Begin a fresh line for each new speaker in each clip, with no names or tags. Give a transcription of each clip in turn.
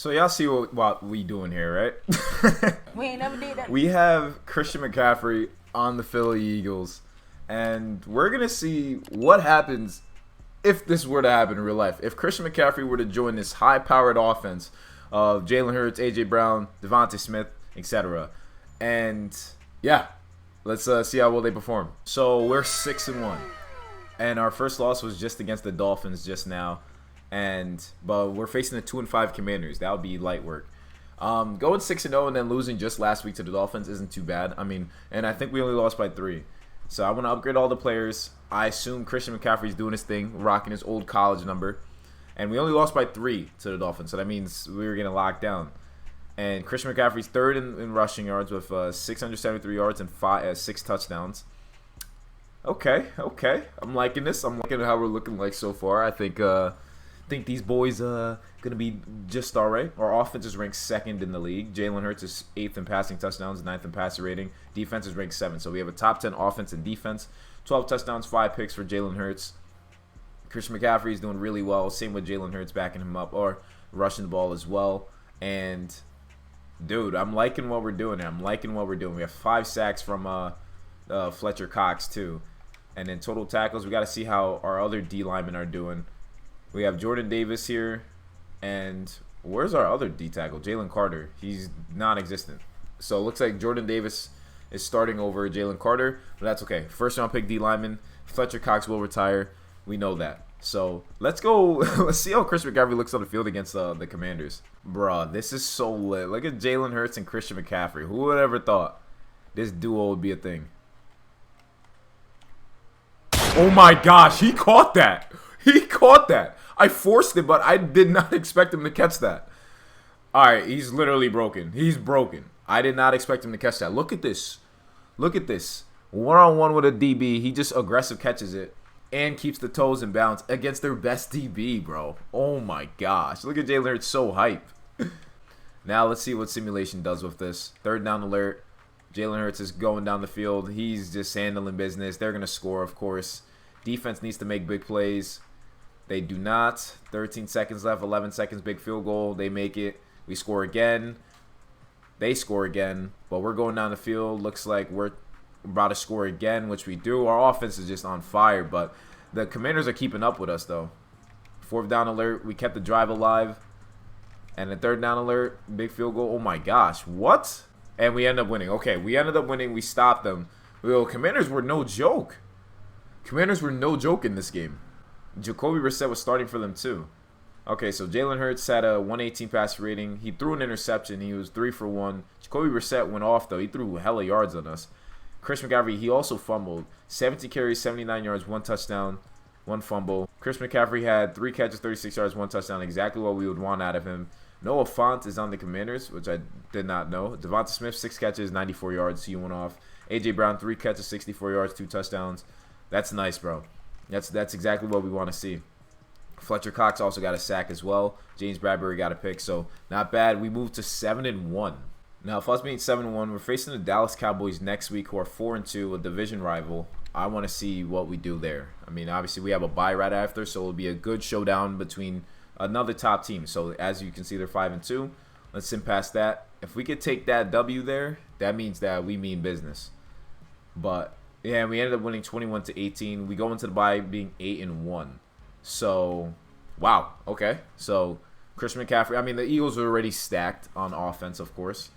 So y'all see what we doing here, right?
We ain't never did that.
We have Christian McCaffrey on the Philly Eagles, and we're gonna see what happens if this were to happen in real life. If Christian McCaffrey were to join this high-powered offense of Jalen Hurts, A.J. Brown, Devontae Smith, etc. And yeah, let's see how well they perform. So we're 6-1, and our first loss was just against the Dolphins just now. But we're facing the 2-5 Commanders. That would be light work. Going 6-0 and then losing just last week to the Dolphins isn't too bad. I mean, and I think we only lost by 3. So I want to upgrade all the players. I assume Christian McCaffrey's doing his thing, rocking his old college number. And we only lost by 3 to the Dolphins. So that means we were getting locked down. And Christian McCaffrey's third in rushing yards with 673 yards and 6 touchdowns. Okay. I'm liking this. I'm liking how we're looking like so far. I think these boys gonna be just all right. Our offense is ranked 2nd in the league. Jalen Hurts is 8th in passing touchdowns, 9th in passer rating. Defense is ranked 7th. So we have a top 10 offense and defense. 12 touchdowns, 5 picks for Jalen Hurts. Christian McCaffrey is doing really well. Same with Jalen Hurts backing him up or rushing the ball as well. And dude, I'm liking what we're doing here. We have 5 sacks from Fletcher Cox too. And then total tackles, we got to see how our other D linemen are doing. We have Jordan Davis here, and where's our other D tackle? Jalen Carter. He's non-existent. So it looks like Jordan Davis is starting over Jalen Carter, but that's okay. First round pick D lineman. Fletcher Cox will retire. We know that. So let's go. Let's see how Chris McCaffrey looks on the field against the Commanders. Bruh, this is so lit. Look at Jalen Hurts and Christian McCaffrey. Who would ever thought this duo would be a thing? Oh my gosh, he caught that. I forced it, but I did not expect him to catch that. All right, he's literally broken. He's broken. I did not expect him to catch that. Look at this. One-on-one with a DB. He just aggressive catches it and keeps the toes in bounds against their best DB, bro. Oh, my gosh. Look at Jalen Hurts, so hype. Now let's see what simulation does with this. 3rd down alert. Jalen Hurts is going down the field. He's just handling business. They're going to score, of course. Defense needs to make big plays. They do not. 13 seconds left, 11 seconds, big field goal. They make it. We score again. They score again. But we're going down the field. Looks like we're about to score again, which we do. Our offense is just on fire. But the Commanders are keeping up with us, though. 4th down alert. We kept the drive alive. And the 3rd down alert, big field goal. Oh, my gosh. What? And we end up winning. Okay, we ended up winning. We stopped them. Well, Commanders were no joke. In this game. Jacoby Brissett was starting for them too. Okay, so Jalen Hurts had a 118 passer rating. He threw an interception. He was 3 for 1. Jacoby Brissett went off, though. He threw hella yards on us. Chris McCaffrey, he also fumbled. 17 carries, 79 yards, 1 touchdown, 1 fumble. Chris McCaffrey had 3 catches, 36 yards, 1 touchdown. Exactly what we would want out of him. Noah Fant is on the Commanders, which I did not know. Devontae Smith, 6 catches, 94 yards. He went off. A.J. Brown, 3 catches, 64 yards, 2 touchdowns. That's nice, bro. That's exactly what we want to see. Fletcher Cox also got a sack as well. James Bradbury got a pick, so not bad. We moved to 7-1. Now, if us being 7-1, we're facing the Dallas Cowboys next week, who are 4-2, a division rival. I want to see what we do there. I mean, obviously we have a bye right after, so it'll be a good showdown between another top team. So as you can see, they're 5-2. Let's sim past that. If we could take that W there, that means that we mean business. But yeah, we ended up winning 21-18. We go into the bye being 8-1. So, wow. Okay. So, Christian McCaffrey. I mean, the Eagles are already stacked on offense, of course,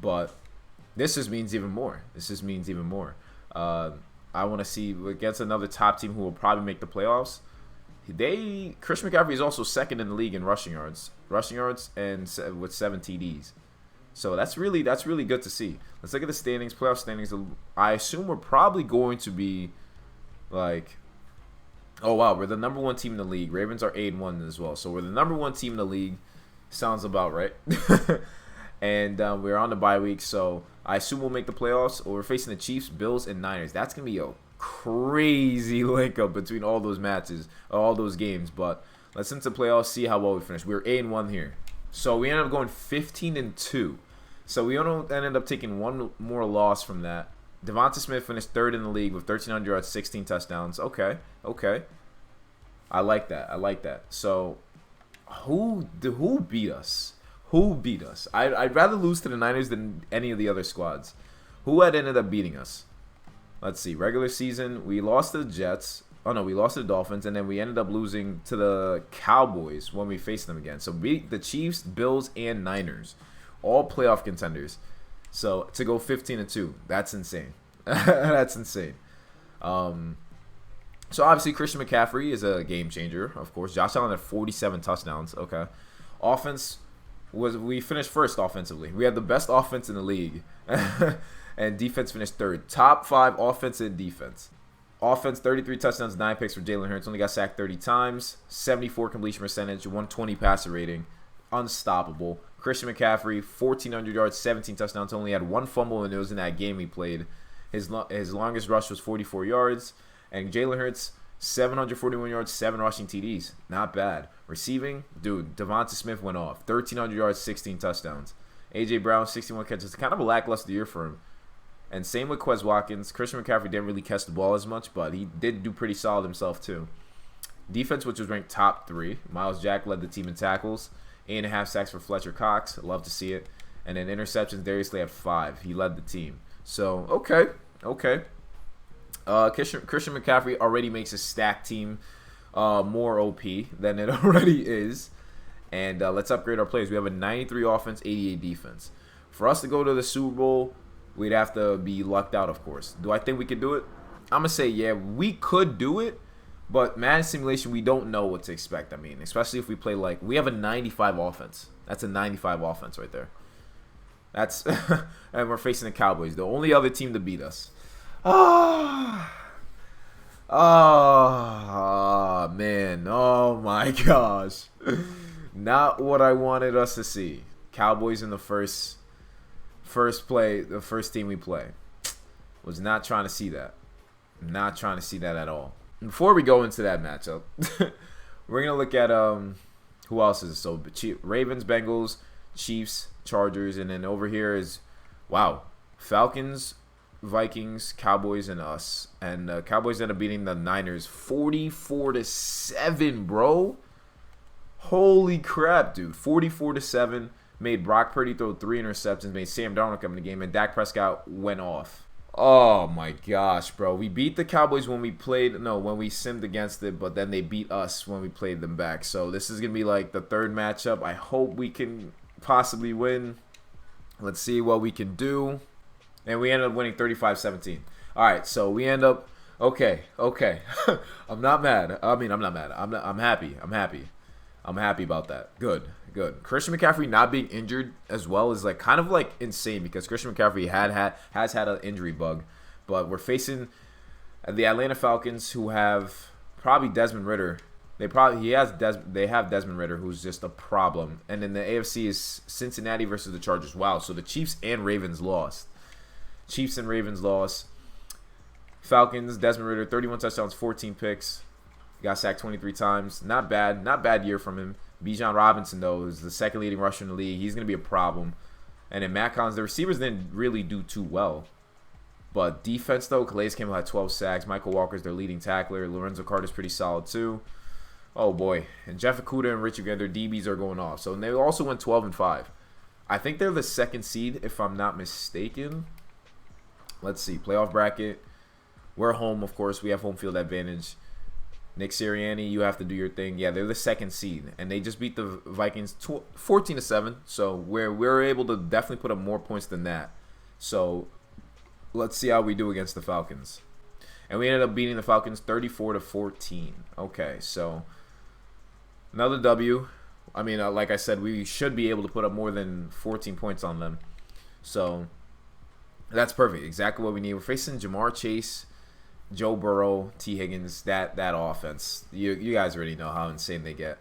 but this just means even more. I want to see against another top team who will probably make the playoffs. Christian McCaffrey is also 2nd in the league in rushing yards, and with 7 TDs. So that's really good to see. Let's look at the standings, playoff standings. I assume we're probably going to be like, oh wow, we're the number 1 team in the league. Ravens are 8-1 as well, so we're the number 1 team in the league. Sounds about right. And we're on the bye week, so I assume we'll make the playoffs. Or we're facing the Chiefs, Bills, and Niners. That's gonna be a crazy link up between all those matches, all those games. But let's into playoffs, see how well we finish. We're 8-1 here, so we ended up going 15-2. So we ended up taking 1 more loss from that. Devontae Smith finished 3rd in the league with 1,300 yards, 16 touchdowns. Okay. I like that. So who beat us? Who beat us? I'd rather lose to the Niners than any of the other squads. Who had ended up beating us? Let's see. Regular season, we lost to the Jets. Oh, no, we lost to the Dolphins. And then we ended up losing to the Cowboys when we faced them again. So beat the Chiefs, Bills, and Niners. All playoff contenders. So to go 15-2, that's insane. That's insane. So obviously Christian McCaffrey is a game changer, of course. Josh Allen had 47 touchdowns. Okay. Offense we finished first offensively. We had the best offense in the league. And defense finished third. Top 5 offense and defense. Offense, 33 touchdowns, 9 picks for Jalen Hurts. Only got sacked 30 times. 74 completion percentage, 120 passer rating. Unstoppable. Christian McCaffrey, 1,400 yards, 17 touchdowns. Only had 1 fumble, and it was in that game he played. His longest rush was 44 yards. And Jalen Hurts, 741 yards, 7 rushing TDs. Not bad. Receiving, dude, Devonta Smith went off. 1,300 yards, 16 touchdowns. A.J. Brown, 61 catches. Kind of a lackluster year for him. And same with Quez Watkins. Christian McCaffrey didn't really catch the ball as much, but he did do pretty solid himself too. Defense, which was ranked top 3. Miles Jack led the team in tackles. 8.5 sacks for Fletcher Cox. Love to see it. And then interceptions, Darius Slay had 5. He led the team. So, okay. Christian McCaffrey already makes a stacked team more OP than it already is. And let's upgrade our players. We have a 93 offense, 88 defense. For us to go to the Super Bowl, we'd have to be lucked out, of course. Do I think we could do it? I'm going to say, yeah, we could do it. But Madden Simulation, we don't know what to expect. I mean, especially if we play like... We have a 95 offense. That's a 95 offense right there. That's... and we're facing the Cowboys, the only other team to beat us. Oh, man. Oh, my gosh. Not what I wanted us to see. Cowboys in the first play, the first team we play. Was not trying to see that. Not trying to see that at all. Before we go into that matchup, we're going to look at who else is it? So Ravens, Bengals, Chiefs, Chargers, and then over here is, wow, Falcons, Vikings, Cowboys, and us. And Cowboys end up beating the Niners 44-7, bro. Holy crap, dude. 44-7. Made Brock Purdy throw 3 interceptions. Made Sam Darnold come in the game. And Dak Prescott went off. Oh, my gosh, bro. We beat the Cowboys when we simmed against it. But then they beat us when we played them back. So this is going to be like the third matchup. I hope we can possibly win. Let's see what we can do. And we ended up winning 35-17. All right, so we end up... Okay. I'm not mad. I mean, I'm not mad. I'm happy. I'm happy about that. Good. Christian McCaffrey not being injured as well is like kind of like insane because Christian McCaffrey has had an injury bug, but we're facing the Atlanta Falcons who have probably Desmond Ridder. They have Desmond Ridder who's just a problem, and then the AFC is Cincinnati versus the Chargers. Wow, so the Chiefs and Ravens lost. Falcons, Desmond Ridder, 31 touchdowns, 14 picks. Got sacked 23 times. Not bad year from him. Bijan Robinson, though, is the second leading rusher in the league. He's going to be a problem. And then Matt Collins, the receivers didn't really do too well. But defense, though, Calais Campbell had 12 sacks. Michael Walker's their leading tackler. Lorenzo Carter's pretty solid, too. Oh, boy. And Jeff Okudah and Richie Grant, their DBs are going off. So they also went 12-5. I think they're the second seed, if I'm not mistaken. Let's see. Playoff bracket. We're home, of course. We have home field advantage. Nick Sirianni, you have to do your thing. Yeah, they're the second seed, and they just beat the Vikings 14-7. So we're able to definitely put up more points than that. So let's see how we do against the Falcons. And we ended up beating the Falcons 34-14. Okay, so another W. I mean, like I said, we should be able to put up more than 14 points on them. So that's perfect. Exactly what we need. We're facing Jamar Chase, Joe Burrow, T. Higgins, that offense. You guys already know how insane they get.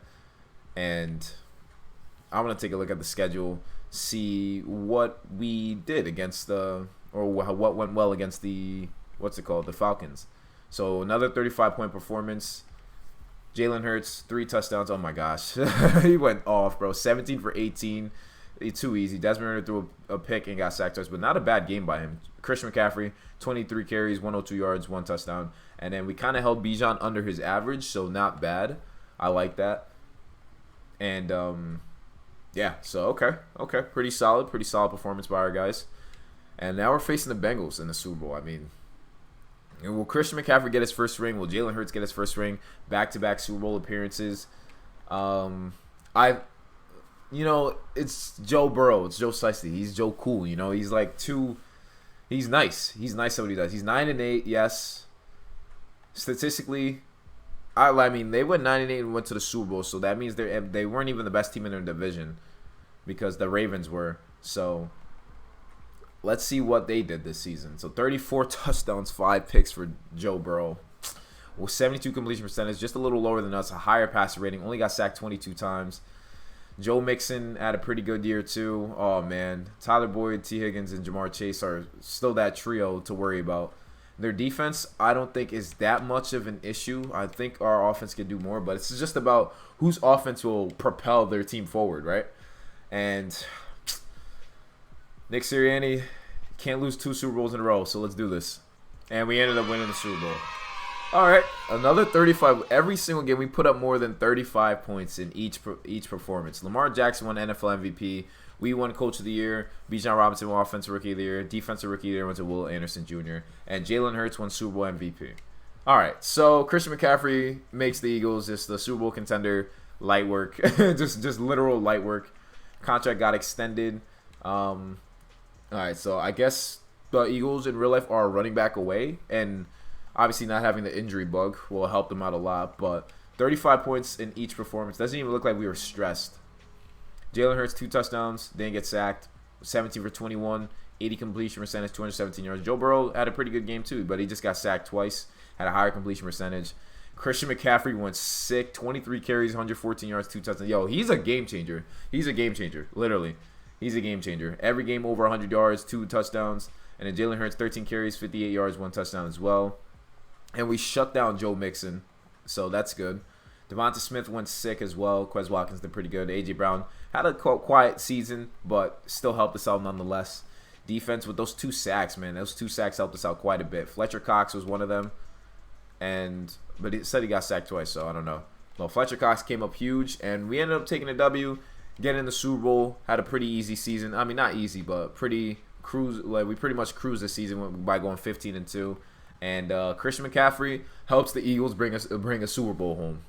And I'm going to take a look at the schedule, see what we did against what went well against the Falcons. So another 35-point performance. Jalen Hurts, 3 touchdowns. Oh, my gosh. He went off, bro. 17 for 18. Too easy. Desmond Ridder threw a pick and got sacked twice, but not a bad game by him. Christian McCaffrey, 23 carries, 102 yards, 1 touchdown. And then we kind of held Bijan under his average, so not bad. I like that. And Yeah, so okay, pretty solid performance by our guys. And now we're facing the Bengals in the Super Bowl. I mean, will Christian McCaffrey get his first ring? Will Jalen Hurts get his first ring? Back-to-back Super Bowl appearances. I it's Joe Burrow. It's Joe Shiesty. He's Joe Cool. He's like he's nice. He's nice at what he does. He's 9-8, yes. Statistically, I mean, they went 9-8 and went to the Super Bowl, so that means they weren't even the best team in their division because the Ravens were. So let's see what they did this season. So 34 touchdowns, 5 picks for Joe Burrow. With 72 completion percentage, just a little lower than us, a higher passer rating, only got sacked 22 times. Joe Mixon had a pretty good year too. Oh man, Tyler Boyd, T. Higgins, and Jamar Chase are still that trio to worry about. Their defense, I don't think is that much of an issue. I think our offense can do more, but it's just about whose offense will propel their team forward, right? And Nick Sirianni can't lose 2 Super Bowls in a row, so let's do this. And we ended up winning the Super Bowl. All right, another 35. Every single game, we put up more than 35 points in each performance. Lamar Jackson won NFL MVP. We won Coach of the Year. Bijan Robinson won Offensive Rookie of the Year. Defensive Rookie of the Year went to Will Anderson Jr. And Jalen Hurts won Super Bowl MVP. All right, so Christian McCaffrey makes the Eagles just the Super Bowl contender. Light work, just literal light work. Contract got extended. All right, so I guess the Eagles in real life are running back away, and obviously not having the injury bug will help them out a lot, but 35 points in each performance. Doesn't even look like we were stressed. Jalen Hurts, 2 touchdowns, didn't get sacked. 17 for 21, 80 completion percentage, 217 yards. Joe Burrow had a pretty good game too, but he just got sacked twice, had a higher completion percentage. Christian McCaffrey went sick, 23 carries, 114 yards, 2 touchdowns. Yo, he's a game changer. He's a game changer, literally. He's a game changer. Every game over 100 yards, 2 touchdowns. And then Jalen Hurts, 13 carries, 58 yards, 1 touchdown as well. And we shut down Joe Mixon, so that's good. Devonta Smith went sick as well. Quez Watkins did pretty good. A.J. Brown had a quiet season, but still helped us out nonetheless. Defense with those 2 sacks, man. Those 2 sacks helped us out quite a bit. Fletcher Cox was one of them, but he said he got sacked twice, so I don't know. Well, Fletcher Cox came up huge, and we ended up taking a W, getting in the Super Bowl. Had a pretty easy season. I mean, not easy, but pretty we pretty much cruised the season by going 15-2. And Christian McCaffrey helps the Eagles bring a Super Bowl home.